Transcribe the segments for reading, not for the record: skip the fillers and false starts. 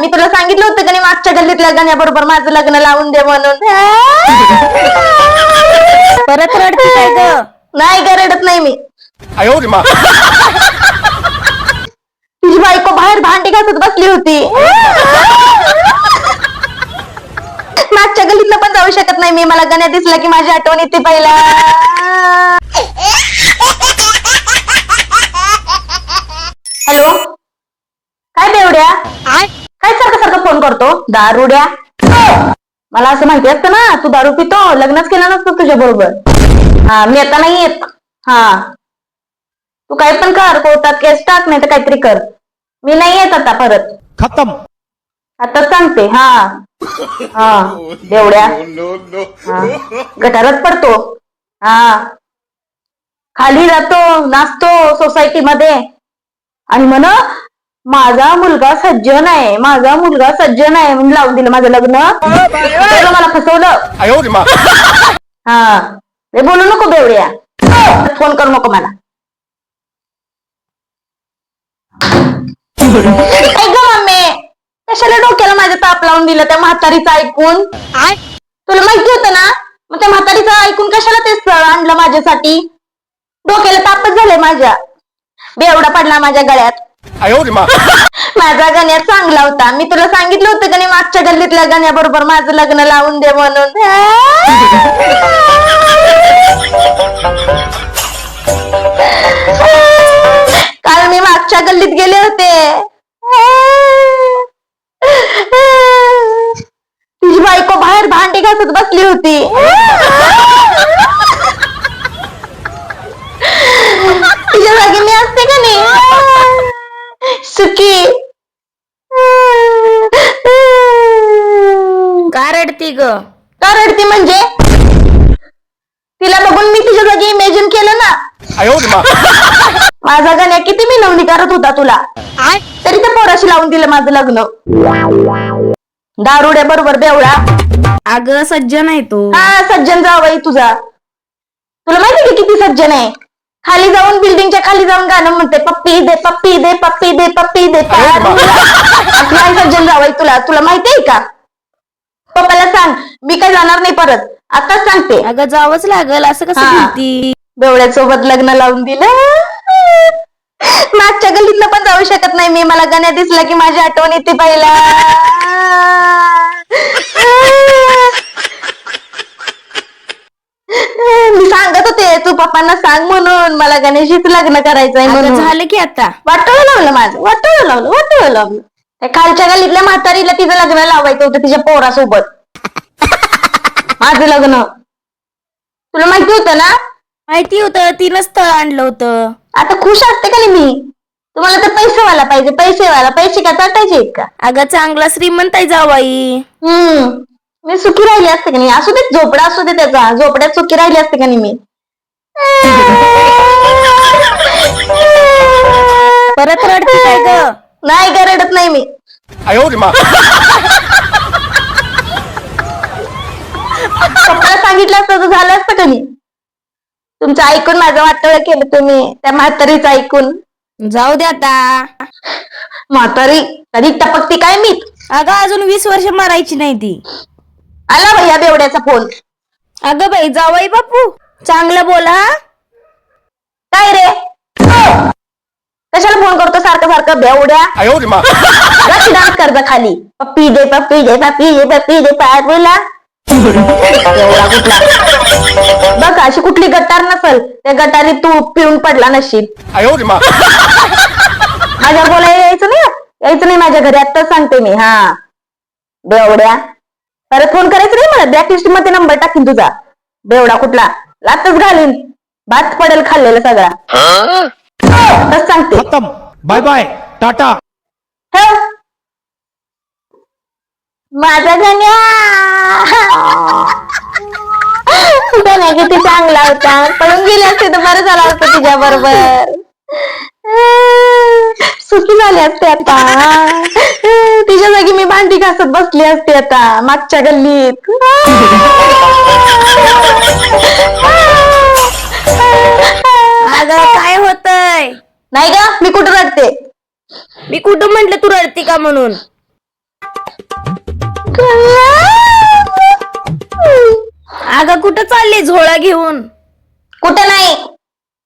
मी तुला सांगितलं होतं का नाही मागच्या गल्लीतल्या गाण्याबरोबर माझं लग्न लावून दे म्हणून. परत रडती काय ग? नाही ग, रडत नाही मी. तुझी बायको बाहेर भांडी घासत बसली होती. मागच्या गल्लीतलं पण जाऊ शकत नाही मी. मला गण्या दिसला की माझी आठवण येते पहिला. हॅलो, काय बेवड्या? काय सारखं सारखं फोन करतो दारुड्या? मला असं माहिती असतं ना तू दारू पितो, लग्नच केलं नसतं तुझ्या बरोबर. हा, मी आता नाही येत. हा, तू काय पण कर, कोर्टात केस टाक, नाही तर काहीतरी कर. मी नाही येत आता परत. खत्म. आता सांगते. हा हा, बेवड्या. हा, गटारात पडतो. हा, खाली जातो, नाचतो सोसायटी मध्ये आणि म्हण माझा मुलगा सज्जन आहे, माझा मुलगा सज्जन आहे म्हणून लावून दिलं माझं लग्न. मला फसवलं. हा, हे बोलू नको बेवड्या. फोन करू नको मला. ऐक मम्मी, कशाला डोक्याला माझ्या ताप लावून दिलं त्या म्हातारीचं ऐकून? तुला माहिती होतं ना, मग त्या म्हातारीचं ऐकून कशाला ते स्थळ आणलं माझ्यासाठी? डोक्याला तापच झालंय माझ्या. बेवडा पडला माझ्या गळ्यात. माझा गण्या चांगला होता. मी तुला सांगितलं होतं का नाही मागच्या गल्लीतल्या गण्याबरोबर माझं लग्न लावून दे म्हणून. काल मी मागच्या गल्लीत गेले होते. तुझी बायको बाहेर भांडी घासत बसली होती. तुझ्या जागी मी असते का नाही सुखी? का रडती ग? का रडती म्हणजे? तिला बघून मी तुझ्या जागी इमॅजिन केलं ना. माझा गण्या किती विनवणी करत होता तुला, तरी त्या पोराशी लावून दिलं माझं लग्न. दारुड्या बरोबर बेवडा. अगं सज्जन आहे तो. हा, सज्जन जावई तुझा. तुला माहिती की किती सज्जन आहे? खाली जाऊन, बिल्डिंगच्या खाली जाऊन गाणं म्हणते, पप्पी दे पप्पी दे पप्पी दे पप्पी दे. असं सज्जन जावई तुला. तुला माहिती आहे का? पप्पाला सांग मी काय जाणार नाही परत. आताच सांगते. अगं जावंच लागल, असं कसं म्हणती? बेवड्यासोबत लग्न लावून दिलं. मागच्या गल्लीतलं पण जाऊ शकत नाही मी. मला गण्या दिसला की माझी आठवण येते पहिला. मी सांगत होते तू पप्पांना सांग म्हणून मला गणेशीच लग्न करायचंय म्हणून. झालं की आता वाटोळं लावलं माझं. वाटोळं लावलं. त्या खालच्या गल्लीतल्या म्हातारीला तिचं लग्न लावायचं होतं तिच्या पोरासोबत. माझं लग्न तुला माहिती होतं ना? माहिती होतं, तिनं स्थळ आणलं होतं. आता खुश असते का नाही मी? तुम्हाला तर पैसेवाला पाहिजे, पैसेवाला. पैसे का चाटायचे का? अगं चांगला श्रीमंत आहे जावाई. मी सुखी राहिली असते का नाही? असू दे, झोपडा असू दे त्याचा. झोपड्यात सुखी राहिली असते का नाही मी? परत रडती काय ग? नाही ग, रडत नाही मी. पप्पाला सांगितलं असतं तर झालं असतं का नाही? तुमचं ऐकून माझं वाटोळं केलं तुम्ही, त्या म्हातारीचं ऐकून. जाऊ दे आता. म्हातारी कधी टपकती काय मी? अगं अजून 20 वर्ष मरायची नाही ती. आला भैया बेवड्याचा फोन. अगं बाई जावाई बापू चांगलं बोला. काय रे, कशाला फोन करतो सारखं सारखं बेवड्या? डान्स कर जा खाली. पप्पी दे पप्पी दे पप्पी दे पप्पी दे पायाला. एवढा कुठला बघ, अशी कुठली गटार नसल त्या गटारीत तू पिऊन पडला नशीब. माझ्या बोलायला यायचं नाही माझ्या घरी. आत्ताच सांगते मी. हा बेवड्या, परत फोन करायचं नाही मला. ब्लॅक लिस्ट मध्ये नंबर टाकीन तुझा. बेवडा कुठला, लातच घालीन. भात पडेल खाल्लेला सगळा. तस सांगते. खत्म. Bye bye, tata. माझा गण्या किती चांगला होता. पळून गेले असते तर बरं झालं असतं तुझ्या बरोबर. सुखी झाले असते आता. तिच्या जागी मी भांडी घासत बसली असते आता मागच्या गल्लीत. अगं काय होतंय? नाही का, मी कुठं रडते? मी कुठं म्हंटल तू रडती का म्हणून? अगं कुठं चालली झोळा घेऊन? कुठे नाही,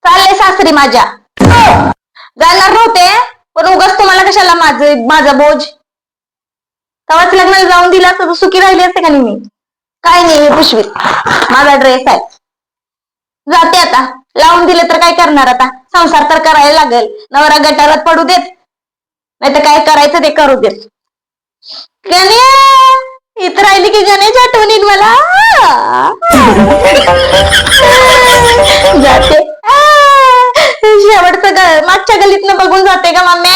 चालले सासरी माझ्या. जाणार नव्हते, पण उगाच तुम्हाला कशाला माझा बोज. तेव्हाच लग्नाला जाऊन दिला असतं तर सुखी राहिली असते का नाही मी. काय नाही, हे पिशवीत माझा ड्रेस आहे. जाते आता. लावून दिले तर काय करणार आता, संसार तर करायला लागेल. नवरा गटारात पडू देत, नाही तर काय करायचं ते करू देत. गण्या इथं राहिली की गण्याची आठवण येईल मला. जाते. शेवटचं मागच्या गलीतनं बघून जाते का मम्मी.